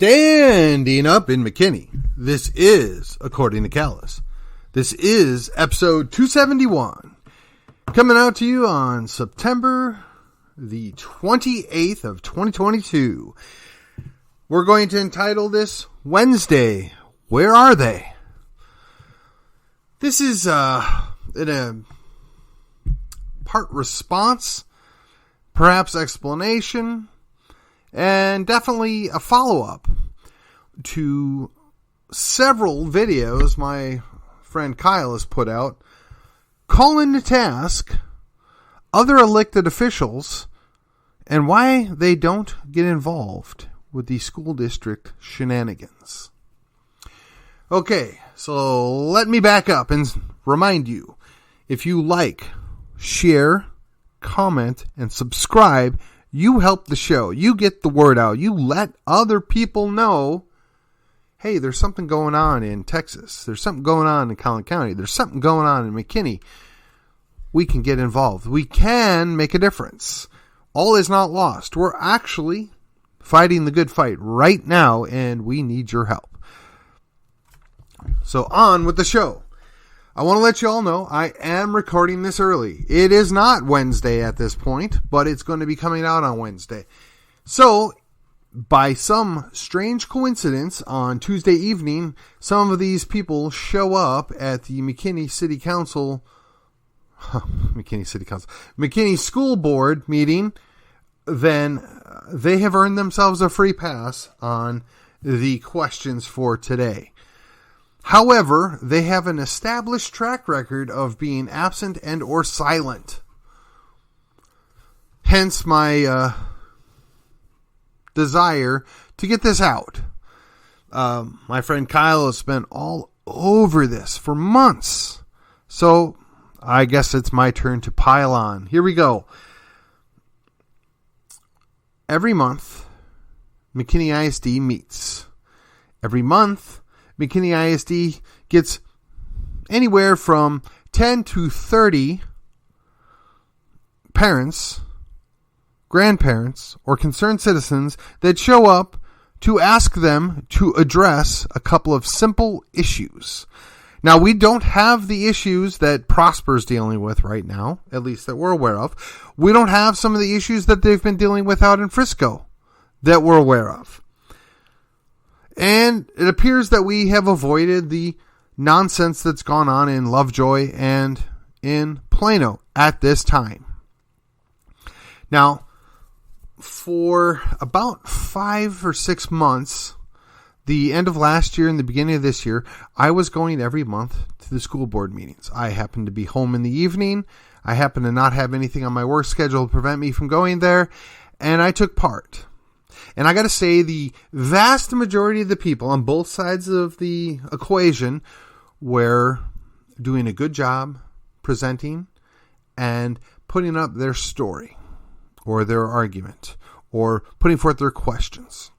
Standing up in McKinney. This is According to Callus. This is episode 271. Coming out to you on September the 28th of 2022. We're going to entitle this Wednesday, Where Are They? This is in a part response, perhaps explanation, and definitely a follow-up to several videos my friend Kyle has put out, calling to task other elected officials and why they don't get involved with the school district shenanigans. Okay, so let me back up and remind you, if you like, share, comment, and subscribe, you help the show. You get the word out. You let other people know, hey, there's something going on in Texas. There's something going on in Collin County. There's something going on in McKinney. We can get involved. We can make a difference. All is not lost. We're actually fighting the good fight right now, and we need your help. So on with the show. I want to let you all know I am recording this early. It is not Wednesday at this point, but it's going to be coming out on Wednesday. So, by some strange coincidence, on Tuesday evening, some of these people show up at the McKinney School Board meeting, then they have earned themselves a free pass on the questions for today. However, they have an established track record of being absent and or silent. Hence my desire to get this out. My friend Kyle has been all over this for months. So I guess it's my turn to pile on. Here we go. Every month, McKinney ISD meets. Every month, McKinney ISD gets anywhere from 10 to 30 parents, grandparents, or concerned citizens that show up to ask them to address a couple of simple issues. Now, we don't have the issues that Prosper's dealing with right now, at least that we're aware of. We don't have some of the issues that they've been dealing with out in Frisco that we're aware of. And it appears that we have avoided the nonsense that's gone on in Lovejoy and in Plano at this time. Now, for about 5 or 6 months, the end of last year and the beginning of this year, I was going every month to the school board meetings. I happened to be home in the evening. I happened to not have anything on my work schedule to prevent me from going there, and I took part. And I got to say, the vast majority of the people on both sides of the equation were doing a good job presenting and putting up their story or their argument or putting forth their questions.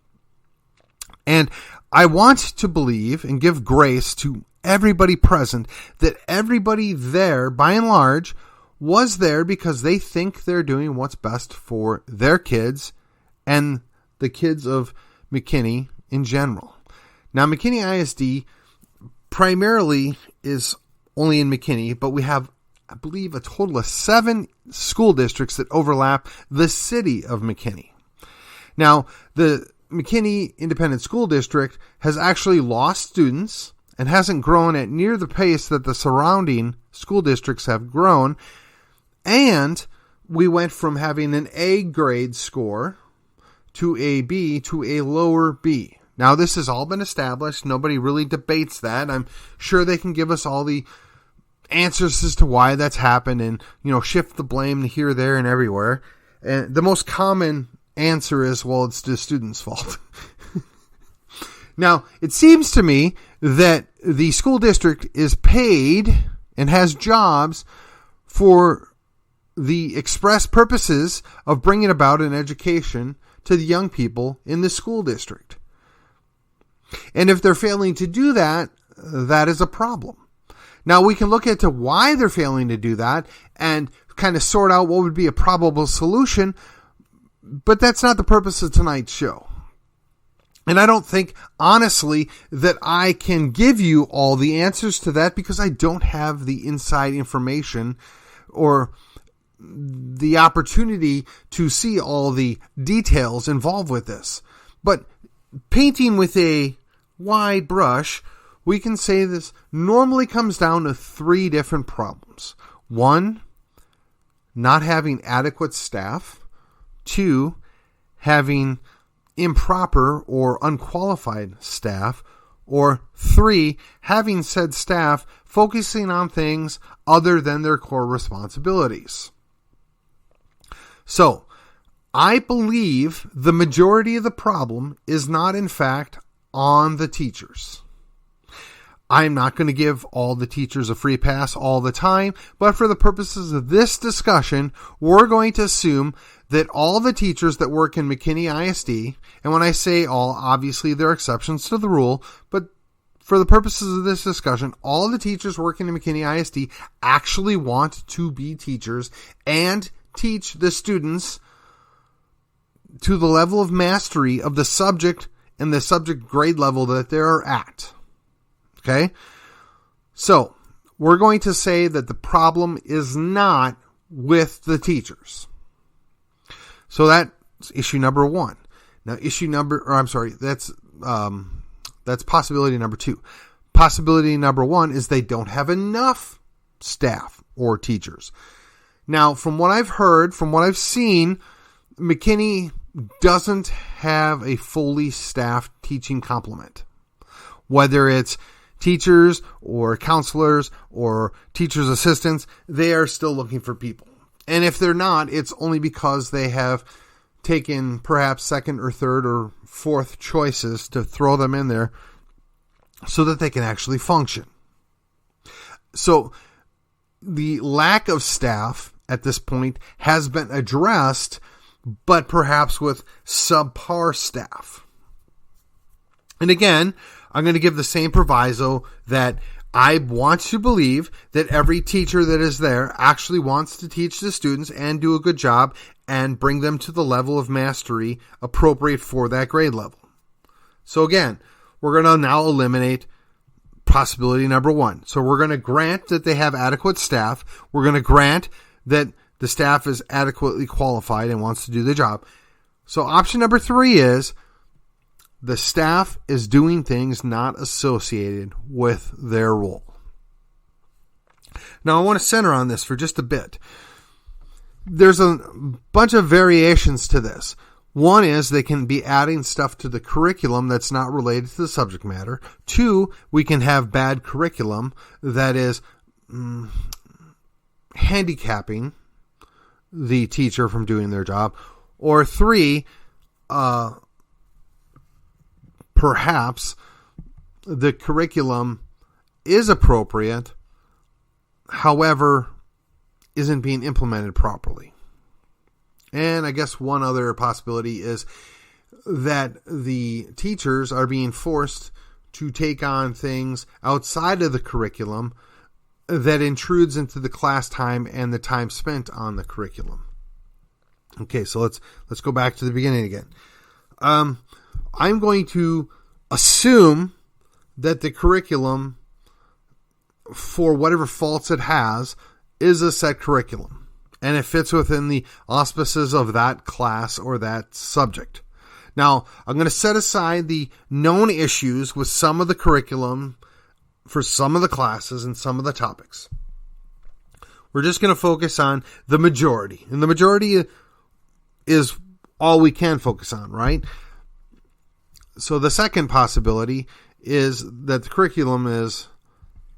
And I want to believe and give grace to everybody present that everybody there, by and large, was there because they think they're doing what's best for their kids and the kids of McKinney in general. Now, McKinney ISD primarily is only in McKinney, but we have, I believe, a total of 7 school districts that overlap the city of McKinney. Now, the McKinney Independent School District has actually lost students and hasn't grown at near the pace that the surrounding school districts have grown. And we went from having an A grade score to a B to a lower B. Now, this has all been established. Nobody really debates that. I'm sure they can give us all the answers as to why that's happened and, shift the blame here, there, and everywhere. And the most common answer is, well, it's the student's fault. Now, it seems to me that the school district is paid and has jobs for the express purposes of bringing about an education to the young people in the school district. And if they're failing to do that, that is a problem. Now, we can look into why they're failing to do that and kind of sort out what would be a probable solution, but that's not the purpose of tonight's show. And I don't think, honestly, that I can give you all the answers to that because I don't have the inside information or the opportunity to see all the details involved with this. But painting with a wide brush, we can say this normally comes down to 3 different problems. 1, not having adequate staff. 2, having improper or unqualified staff. Or 3, having said staff focusing on things other than their core responsibilities. So, I believe the majority of the problem is not, in fact, on the teachers. I'm not going to give all the teachers a free pass all the time, but for the purposes of this discussion, we're going to assume that all the teachers that work in McKinney ISD, and when I say all, obviously there are exceptions to the rule, but for the purposes of this discussion, all the teachers working in McKinney ISD actually want to be teachers and teach the students to the level of mastery of the subject and the subject grade level that they're at. Okay? So, we're going to say that the problem is not with the teachers. So that's issue number 1. Now, that's possibility number 2. Possibility number 1 is they don't have enough staff or teachers. Now, from what I've heard, from what I've seen, McKinney doesn't have a fully staffed teaching complement. Whether it's teachers or counselors or teachers' assistants, they are still looking for people. And if they're not, it's only because they have taken perhaps second or third or fourth choices to throw them in there so that they can actually function. So the lack of staff at this point has been addressed, but perhaps with subpar staff. And again, I'm going to give the same proviso that I want to believe that every teacher that is there actually wants to teach the students and do a good job and bring them to the level of mastery appropriate for that grade level. So again, we're going to now eliminate possibility number 1. So we're going to grant that they have adequate staff. We're going to grant that the staff is adequately qualified and wants to do the job. So option number 3 is the staff is doing things not associated with their role. Now, I want to center on this for just a bit. There's a bunch of variations to this. One is they can be adding stuff to the curriculum that's not related to the subject matter. 2, we can have bad curriculum that is handicapping the teacher from doing their job. Or 3, perhaps the curriculum is appropriate, however, isn't being implemented properly. And I guess one other possibility is that the teachers are being forced to take on things outside of the curriculum that intrudes into the class time and the time spent on the curriculum. Okay, so let's go back to the beginning again. I'm going to assume that the curriculum, for whatever faults it has, is a set curriculum, and it fits within the auspices of that class or that subject. Now, I'm going to set aside the known issues with some of the curriculum for some of the classes and some of the topics. We're just going to focus on the majority, and the majority is all we can focus on, right? So the second possibility is that the curriculum is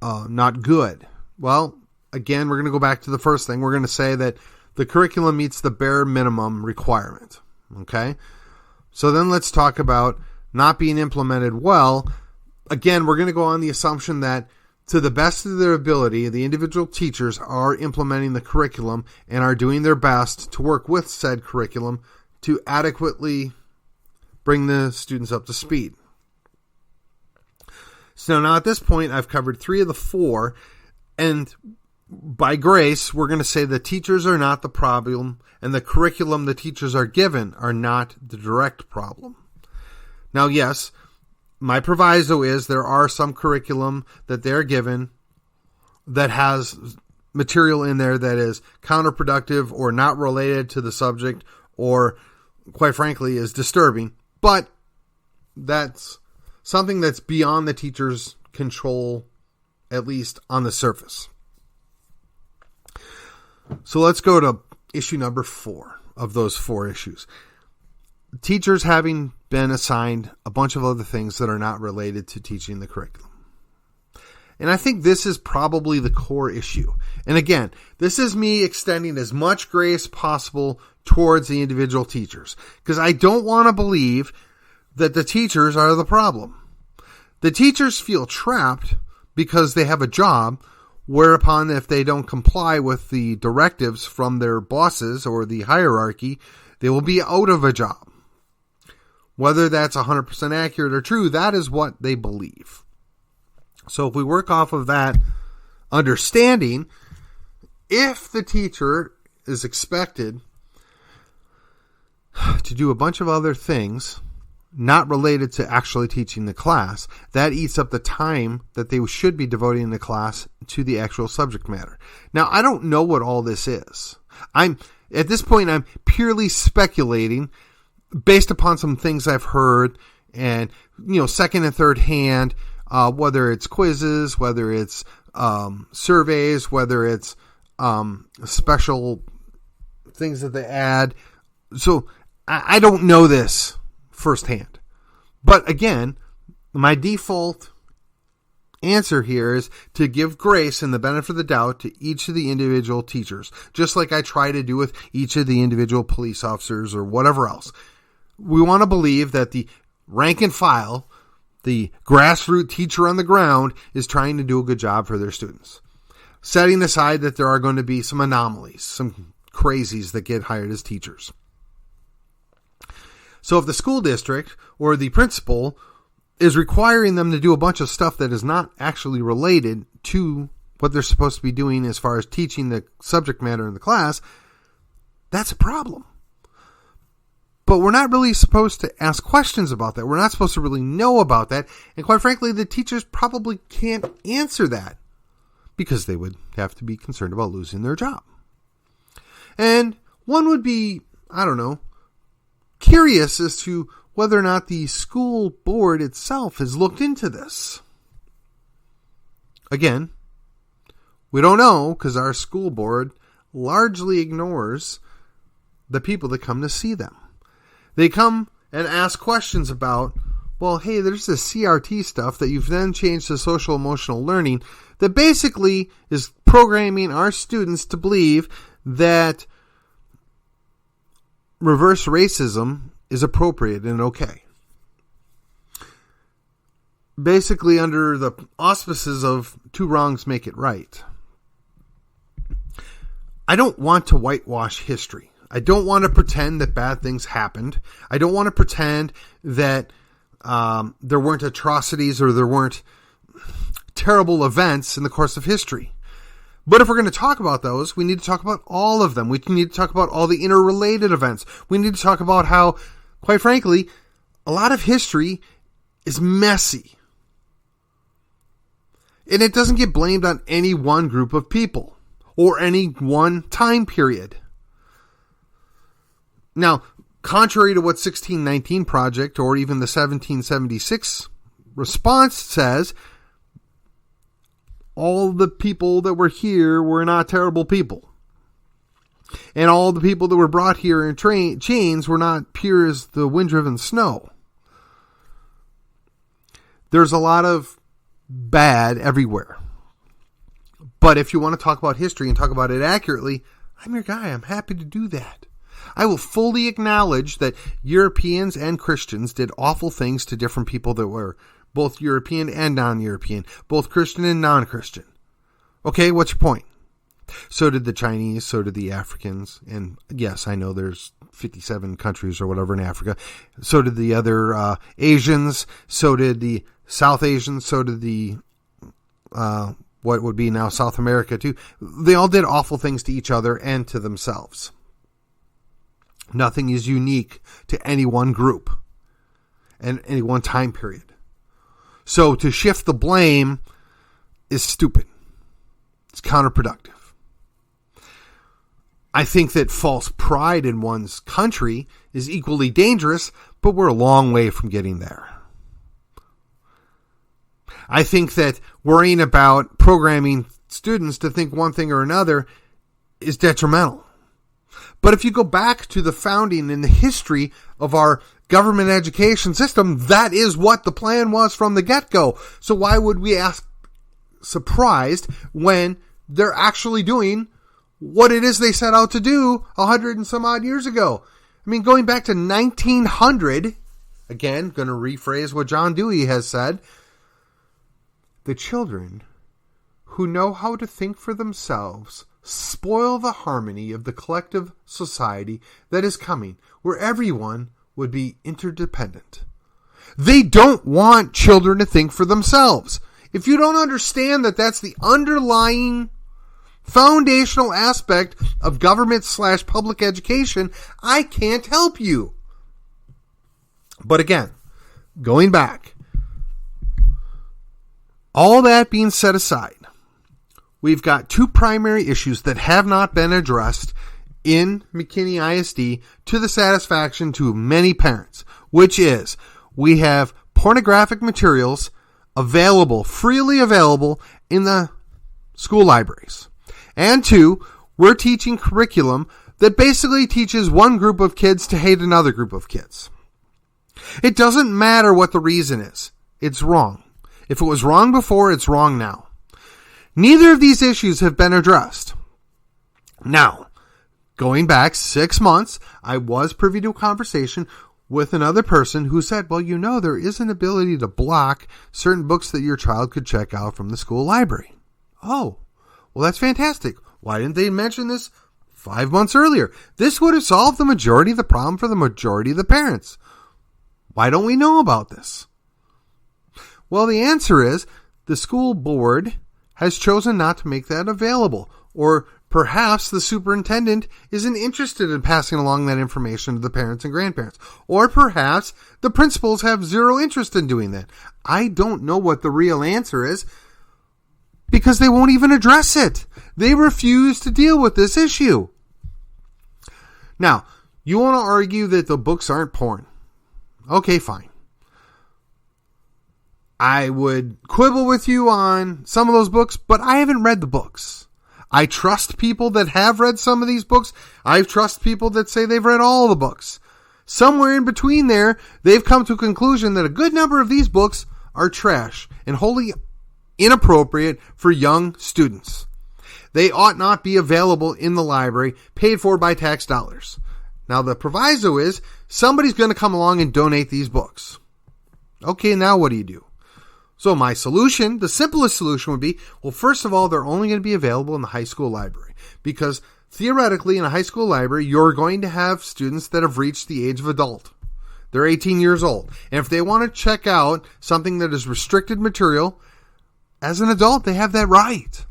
not good. Well, again, we're going to go back to the first thing. We're going to say that the curriculum meets the bare minimum requirement. Okay? So then let's talk about not being implemented well. Again, we're going to go on the assumption that to the best of their ability, the individual teachers are implementing the curriculum and are doing their best to work with said curriculum to adequately bring the students up to speed. So now at this point, I've covered 3 of the 4, and by grace, we're going to say the teachers are not the problem, and the curriculum the teachers are given are not the direct problem. Now, yes, my proviso is there are some curriculum that they're given that has material in there that is counterproductive or not related to the subject or, quite frankly, is disturbing. But that's something that's beyond the teacher's control, at least on the surface. So let's go to issue number 4 of those 4 issues. Teachers having been assigned a bunch of other things that are not related to teaching the curriculum. And I think this is probably the core issue. And again, this is me extending as much grace possible towards the individual teachers, because I don't want to believe that the teachers are the problem. The teachers feel trapped because they have a job, whereupon if they don't comply with the directives from their bosses or the hierarchy, they will be out of a job. Whether that's 100% accurate or true, that is what they believe. So if we work off of that understanding, if the teacher is expected to do a bunch of other things not related to actually teaching the class, that eats up the time that they should be devoting the class to the actual subject matter. Now, I don't know what all this is. At this point, I'm purely speculating based upon some things I've heard and, second and third hand, whether it's quizzes, whether it's surveys, whether it's special things that they add. So I don't know this firsthand. But again, my default answer here is to give grace and the benefit of the doubt to each of the individual teachers, just like I try to do with each of the individual police officers or whatever else. We want to believe that the rank and file, the grassroots teacher on the ground, is trying to do a good job for their students. Setting aside that there are going to be some anomalies, some crazies that get hired as teachers. So if the school district or the principal is requiring them to do a bunch of stuff that is not actually related to what they're supposed to be doing as far as teaching the subject matter in the class, that's a problem. But we're not really supposed to ask questions about that. We're not supposed to really know about that. And quite frankly, the teachers probably can't answer that because they would have to be concerned about losing their job. And one would be, curious as to whether or not the school board itself has looked into this. Again, we don't know because our school board largely ignores the people that come to see them. They come and ask questions about, well, hey, there's this CRT stuff that you've then changed to social emotional learning that basically is programming our students to believe that reverse racism is appropriate and okay. Basically under the auspices of two wrongs make it right. I don't want to whitewash history. I don't want to pretend that bad things happened. I don't want to pretend that there weren't atrocities or there weren't terrible events in the course of history. But if we're going to talk about those, we need to talk about all of them. We need to talk about all the interrelated events. We need to talk about how, quite frankly, a lot of history is messy. And it doesn't get blamed on any one group of people or any one time period. Now, contrary to what 1619 Project or even the 1776 response says, all the people that were here were not terrible people. And all the people that were brought here in chains were not pure as the wind-driven snow. There's a lot of bad everywhere. But if you want to talk about history and talk about it accurately, I'm your guy. I'm happy to do that. I will fully acknowledge that Europeans and Christians did awful things to different people that were both European and non-European, both Christian and non-Christian. Okay, what's your point? So did the Chinese, so did the Africans, and yes, I know there's 57 countries or whatever in Africa. So did the other Asians, so did the South Asians, so did the what would be now South America too. They all did awful things to each other and to themselves. Nothing is unique to any one group. in any one time period. So to shift the blame is stupid. It's counterproductive. I think that false pride in one's country is equally dangerous, but we're a long way from getting there. I think that worrying about programming students to think one thing or another is detrimental. But if you go back to the founding and the history of our government education system, that is what the plan was from the get-go. So why would we ask surprised when they're actually doing what it is they set out to do 100 and some odd years ago? I mean, going back to 1900, again, going to rephrase what John Dewey has said, the children who know how to think for themselves spoil the harmony of the collective society that is coming, where everyone would be interdependent. They don't want children to think for themselves. If you don't understand that that's the underlying foundational aspect of government/public education, I can't help you. But again, going back, all that being set aside, we've got two primary issues that have not been addressed in McKinney ISD to the satisfaction to many parents, which is we have pornographic materials freely available in the school libraries. And two, we're teaching curriculum that basically teaches one group of kids to hate another group of kids. It doesn't matter what the reason is. It's wrong. If it was wrong before, it's wrong now. Neither of these issues have been addressed. Now, going back 6 months, I was privy to a conversation with another person who said, well, there is an ability to block certain books that your child could check out from the school library. Oh, well, that's fantastic. Why didn't they mention this 5 months earlier? This would have solved the majority of the problem for the majority of the parents. Why don't we know about this? Well, the answer is the school board has chosen not to make that available, or perhaps the superintendent isn't interested in passing along that information to the parents and grandparents, or perhaps the principals have zero interest in doing that. I don't know what the real answer is because they won't even address it. They refuse to deal with this issue. Now, you want to argue that the books aren't porn. Okay, fine. I would quibble with you on some of those books, but I haven't read the books. I trust people that have read some of these books. I trust people that say they've read all the books. Somewhere in between there, they've come to a conclusion that a good number of these books are trash and wholly inappropriate for young students. They ought not be available in the library, paid for by tax dollars. Now, the proviso is somebody's going to come along and donate these books. Okay, now what do you do? So my solution, the simplest solution would be, well, first of all, they're only going to be available in the high school library, because theoretically in a high school library, you're going to have students that have reached the age of adult. They're 18 years old. And if they want to check out something that is restricted material, as an adult, they have that right.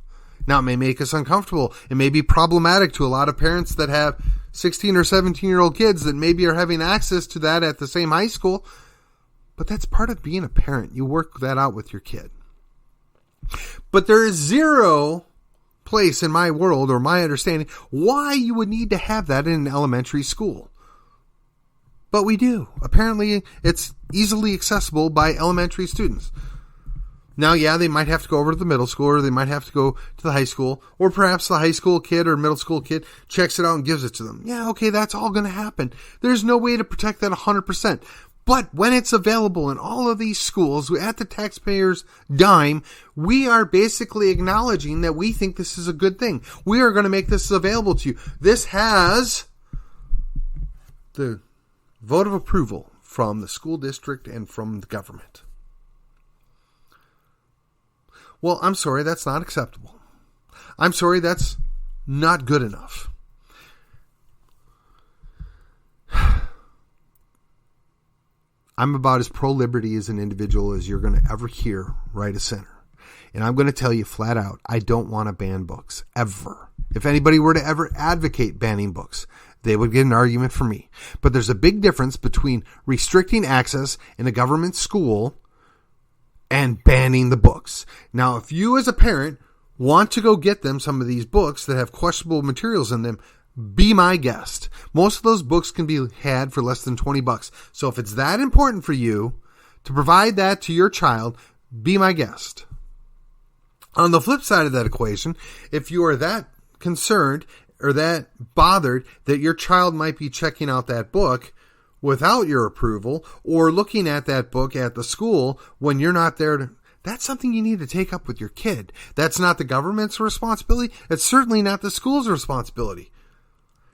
Now, it may make us uncomfortable. It may be problematic to a lot of parents that have 16 or 17-year-old kids that maybe are having access to that at the same high school. But that's part of being a parent. You work that out with your kid. But there is zero place in my world or my understanding why you would need to have that in an elementary school. But we do. Apparently, it's easily accessible by elementary students. Now, yeah, they might have to go over to the middle school, or they might have to go to the high school, or perhaps the high school kid or middle school kid checks it out and gives it to them. Yeah, okay, that's all going to happen. There's no way to protect that 100%. But when it's available in all of these schools at the taxpayer's dime, we are basically acknowledging that we think this is a good thing. We are going to make this available to you. This has the vote of approval from the school district and from the government. Well, I'm sorry, that's not acceptable. I'm sorry, that's not good enough. I'm about as pro-liberty as an individual as you're going to ever hear right of center. And I'm going to tell you flat out, I don't want to ban books, ever. If anybody were to ever advocate banning books, they would get an argument from me. But there's a big difference between restricting access in a government school and banning the books. Now, if you as a parent want to go get them some of these books that have questionable materials in them, be my guest. Most of those books can be had for less than $20. So if it's that important for you to provide that to your child, be my guest. On the flip side of that equation, if you are that concerned or that bothered that your child might be checking out that book without your approval or looking at that book at the school when you're not there, that's something you need to take up with your kid. That's not the government's responsibility. It's certainly not the school's responsibility.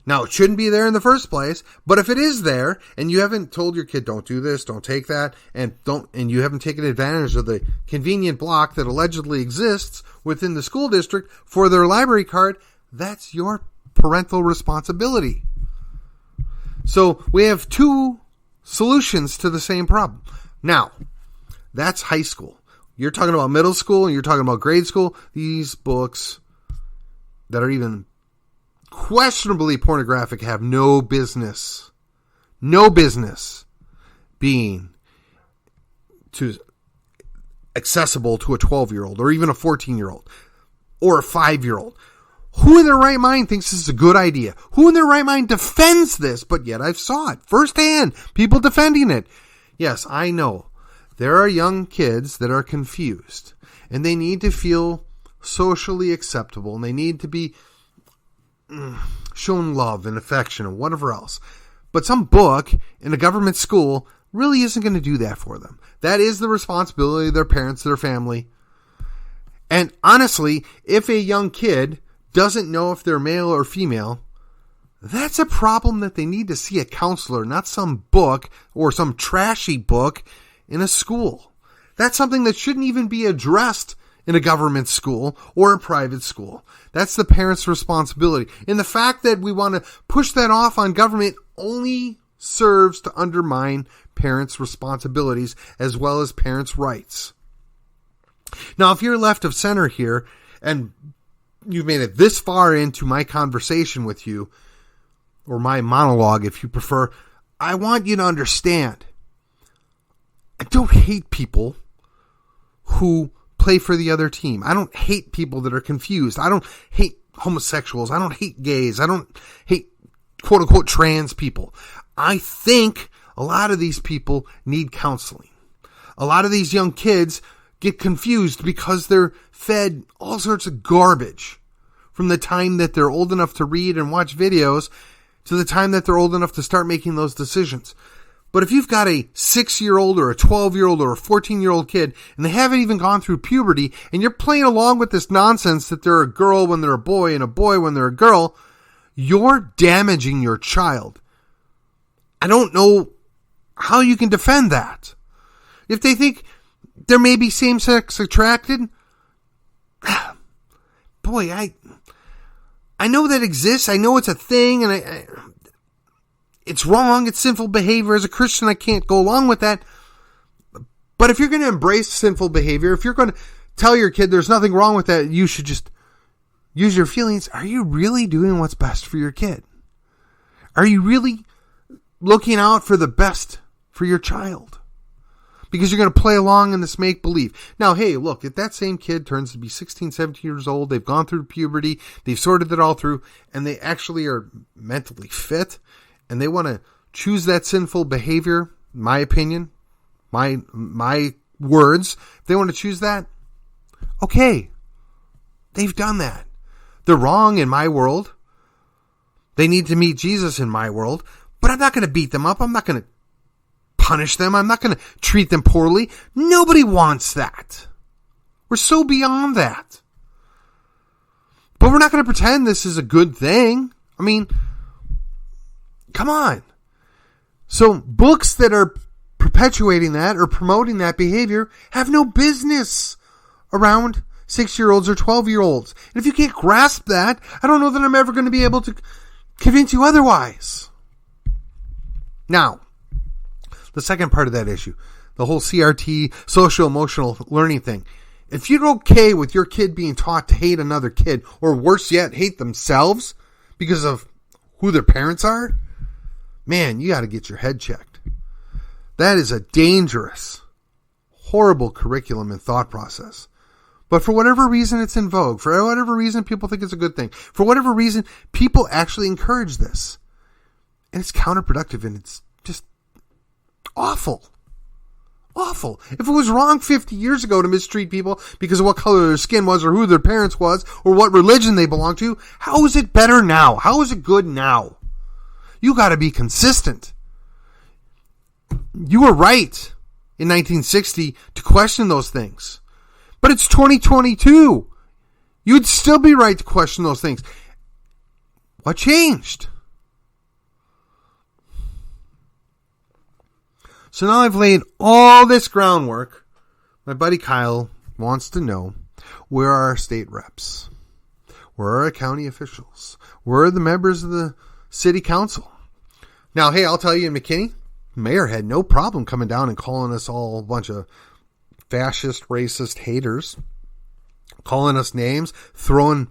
Now, it shouldn't be there in the first place, but if it is there and you haven't told your kid, don't do this, don't take that, and you haven't taken advantage of the convenient block that allegedly exists within the school district for their library card, that's your parental responsibility. So we have two solutions to the same problem. Now, that's high school. You're talking about middle school and you're talking about grade school. These books that are even questionably pornographic have no business being accessible to a 12-year-old or even a 14-year-old or a 5-year-old. Who in their right mind thinks this is a good idea? Who in their right mind defends this? But yet I've saw it firsthand. People defending it. Yes, I know. There are young kids that are confused and they need to feel socially acceptable and they need to be shown love and affection and whatever else. But some book in a government school really isn't going to do that for them. That is the responsibility of their parents, their family. And honestly, if a young kid doesn't know if they're male or female, that's a problem that they need to see a counselor, not some book or some trashy book in a school. That's something that shouldn't even be addressed in a government school or a private school. That's the parent's responsibility. And the fact that we want to push that off on government only serves to undermine parents' responsibilities as well as parents' rights. Now, if you're left of center here and you've made it this far into my conversation with you, or my monologue if you prefer, I want you to understand, I don't hate people who play for the other team. I don't hate people that are confused. I don't hate homosexuals. I don't hate gays. I don't hate quote unquote trans people. I think a lot of these people need counseling. A lot of these young kids get confused because they're fed all sorts of garbage from the time that they're old enough to read and watch videos to the time that they're old enough to start making those decisions. But if you've got a 6-year-old or a 12-year-old or a 14-year-old kid and they haven't even gone through puberty and you're playing along with this nonsense that they're a girl when they're a boy and a boy when they're a girl, you're damaging your child. I don't know how you can defend that. If they think there may be same-sex attracted, boy, I know that exists. I know it's a thing and it's wrong. It's sinful behavior. As a Christian, I can't go along with that. But if you're going to embrace sinful behavior, if you're going to tell your kid there's nothing wrong with that, you should just use your feelings. Are you really doing what's best for your kid? Are you really looking out for the best for your child? Because you're going to play along in this make-believe. Now, hey, look, if that same kid turns to be 16, 17 years old, they've gone through puberty, they've sorted it all through, and they actually are mentally fit, and they want to choose that sinful behavior, my opinion, my words, if they want to choose that, okay, they've done that. They're wrong in my world. They need to meet Jesus in my world, but I'm not going to beat them up. I'm not going to punish them. I'm not going to treat them poorly. Nobody wants that. We're so beyond that. But we're not going to pretend this is a good thing. I mean, come on. So books that are perpetuating that or promoting that behavior have no business around 6-year-olds or 12-year-olds. And if you can't grasp that, I don't know that I'm ever going to be able to convince you otherwise. Now, the second part of that issue, the whole CRT, social emotional learning thing. If you're okay with your kid being taught to hate another kid, or worse yet, hate themselves because of who their parents are, man, you got to get your head checked. That is a dangerous, horrible curriculum and thought process. But for whatever reason, it's in vogue. For whatever reason, people think it's a good thing. For whatever reason, people actually encourage this. And it's counterproductive, and it's just awful. Awful. If it was wrong 50 years ago to mistreat people because of what color their skin was or who their parents was or what religion they belonged to, how is it better now? How is it good now? You got to be consistent. You were right in 1960 to question those things. But it's 2022. You'd still be right to question those things. What changed? So now I've laid all this groundwork. My buddy Kyle wants to know, where are our state reps? Where are our county officials? Where are the members of the city council? Now, hey, I'll tell you, in McKinney, the mayor had no problem coming down and calling us all a bunch of fascist, racist haters, calling us names, throwing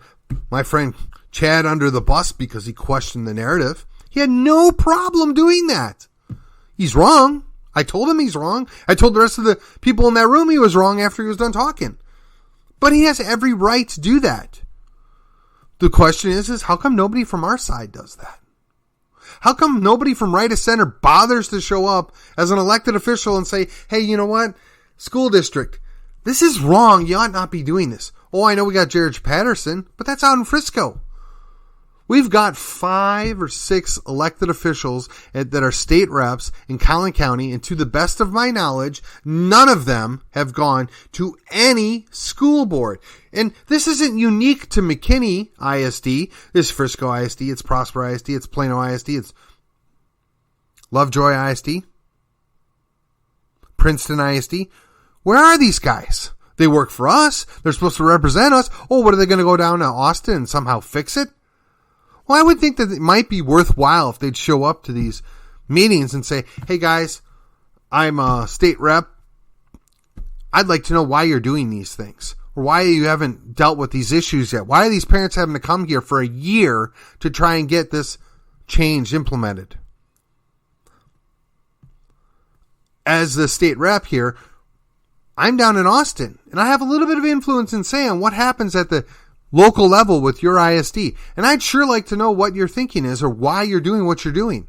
my friend Chad under the bus because he questioned the narrative. He had no problem doing that. He's wrong. I told him he's wrong. I told the rest of the people in that room he was wrong after he was done talking. But he has every right to do that. The question is how come nobody from our side does that? How come nobody from right of center bothers to show up as an elected official and say, hey, you know what? School district, this is wrong. You ought not be doing this. Oh, I know we got Jared Patterson, but that's out in Frisco. We've got 5 or 6 elected officials that are state reps in Collin County, and to the best of my knowledge, none of them have gone to any school board. And this isn't unique to McKinney ISD. It's Frisco ISD, it's Prosper ISD, it's Plano ISD, it's Lovejoy ISD, Princeton ISD. Where are these guys? They work for us. They're supposed to represent us. Oh, what are they going to go down to Austin and somehow fix it? Well, I would think that it might be worthwhile if they'd show up to these meetings and say, hey guys, I'm a state rep. I'd like to know why you're doing these things, or why you haven't dealt with these issues yet. Why are these parents having to come here for a year to try and get this change implemented? As the state rep here, I'm down in Austin, and I have a little bit of influence in saying what happens at the local level with your ISD. And I'd sure like to know what your thinking is or why you're doing what you're doing.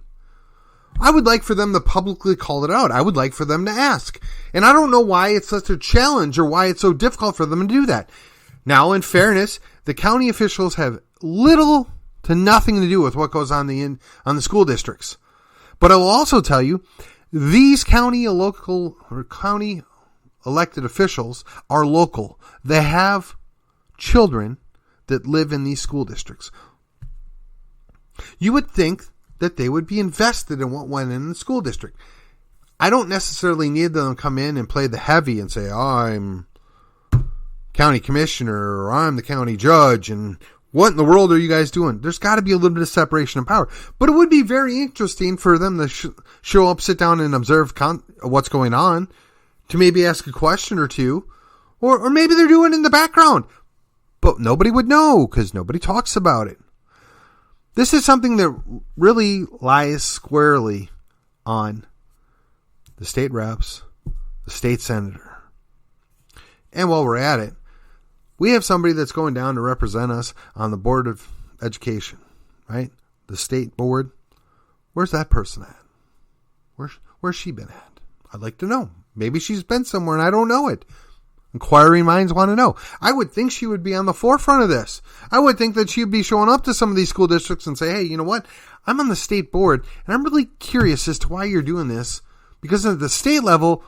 I would like for them to publicly call it out. I would like for them to ask. And I don't know why it's such a challenge or why it's so difficult for them to do that. Now, in fairness, the county officials have little to nothing to do with what goes on the school districts. But I will also tell you, these county elected officials are local. They have children that live in these school districts. You would think that they would be invested in what went in the school district. I don't necessarily need them to come in and play the heavy and say, I'm county commissioner or I'm the county judge and what in the world are you guys doing? There's got to be a little bit of separation of power. But it would be very interesting for them to show up, sit down and observe what's going on, to maybe ask a question or two, or maybe they're doing it in the background. But nobody would know because nobody talks about it. This is something that really lies squarely on the state reps, the state senator. And while we're at it, we have somebody that's going down to represent us on the Board of Education, right? The state board. Where's that person at? Where's she been at? I'd like to know. Maybe she's been somewhere and I don't know it. Inquiring minds want to know. I would think she would be on the forefront of this. I would think that she'd be showing up to some of these school districts and say, hey, you know what? I'm on the state board and I'm really curious as to why you're doing this, because at the state level,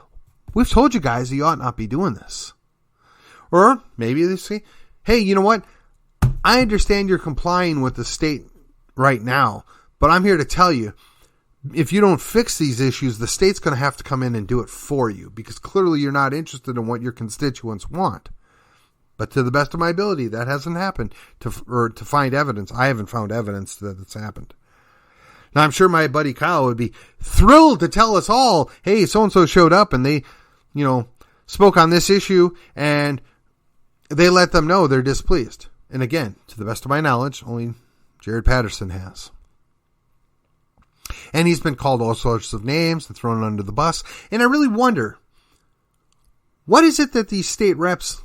we've told you guys you ought not be doing this. Or maybe they say, hey, you know what? I understand you're complying with the state right now, but I'm here to tell you, if you don't fix these issues, the state's going to have to come in and do it for you, because clearly you're not interested in what your constituents want. But to the best of my ability, that hasn't happened. To find evidence, I haven't found evidence that it's happened. Now, I'm sure my buddy Kyle would be thrilled to tell us all, hey, so-and-so showed up and they, spoke on this issue and they let them know they're displeased. And again, to the best of my knowledge, only Jared Patterson has. And he's been called all sorts of names and thrown under the bus. And I really wonder, what is it that these state reps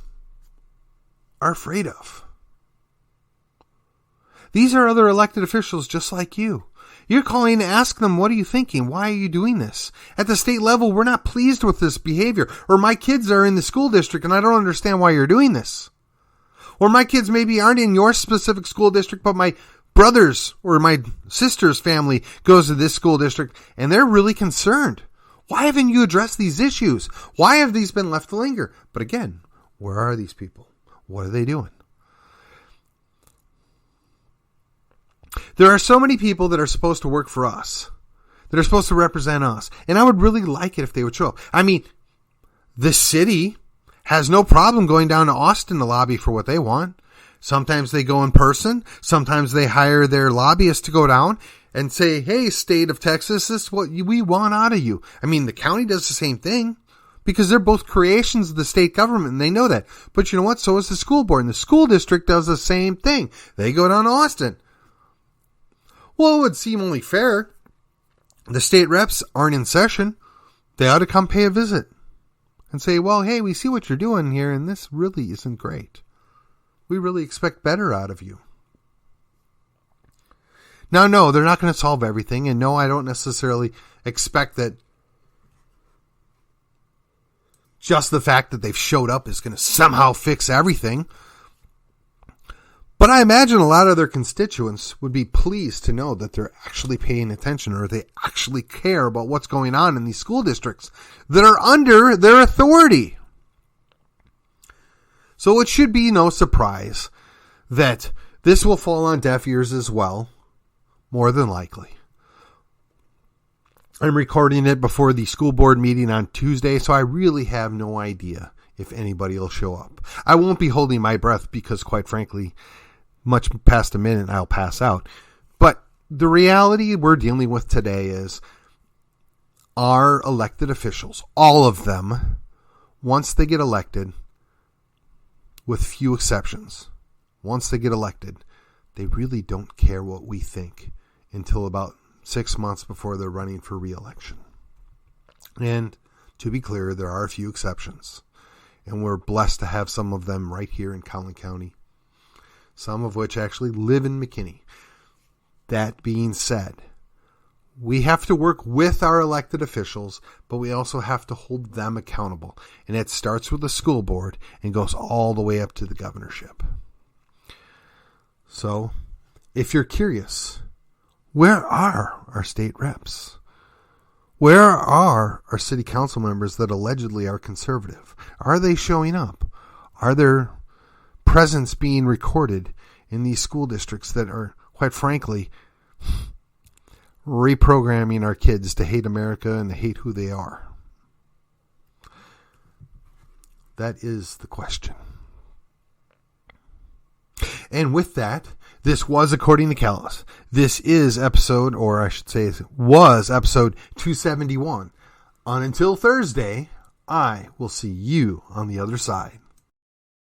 are afraid of? These are other elected officials just like you. You're calling to ask them, what are you thinking? Why are you doing this? At the state level, we're not pleased with this behavior. Or my kids are in the school district and I don't understand why you're doing this. Or my kids maybe aren't in your specific school district, but my brother's or my sister's family goes to this school district and they're really concerned. Why haven't you addressed these issues? Why have these been left to linger? But again, where are these people? What are they doing? There are so many people that are supposed to work for us, that are supposed to represent us. And I would really like it if they would show up. I mean, the city has no problem going down to Austin to lobby for what they want. Sometimes they go in person. Sometimes they hire their lobbyists to go down and say, hey, state of Texas, this is what we want out of you. I mean, the county does the same thing because they're both creations of the state government and they know that. But you know what? So is the school board. And the school district does the same thing. They go down to Austin. Well, it would seem only fair. The state reps aren't in session. They ought to come pay a visit and say, well, hey, we see what you're doing here, and this really isn't great. We really expect better out of you. Now, no, they're not going to solve everything, and no, I don't necessarily expect that just the fact that they've showed up is going to somehow fix everything. But I imagine a lot of their constituents would be pleased to know that they're actually paying attention or they actually care about what's going on in these school districts that are under their authority. So it should be no surprise that this will fall on deaf ears as well, more than likely. I'm recording it before the school board meeting on Tuesday, so I really have no idea if anybody will show up. I won't be holding my breath because, quite frankly, much past a minute, I'll pass out. But the reality we're dealing with today is our elected officials, all of them, once they get elected, with few exceptions, once they get elected, they really don't care what we think until about 6 months before they're running for re-election. And to be clear, there are a few exceptions. And we're blessed to have some of them right here in Collin County. Some of which actually live in McKinney. That being said, we have to work with our elected officials, but we also have to hold them accountable. And it starts with the school board and goes all the way up to the governorship. So, if you're curious, where are our state reps? Where are our city council members that allegedly are conservative? Are they showing up? Are their presence being recorded in these school districts that are, quite frankly, reprogramming our kids to hate America and to hate who they are? That is the question. And with that, this was According to Callus. This is episode, or I should say was episode 271. On until Thursday, I will see you on the other side.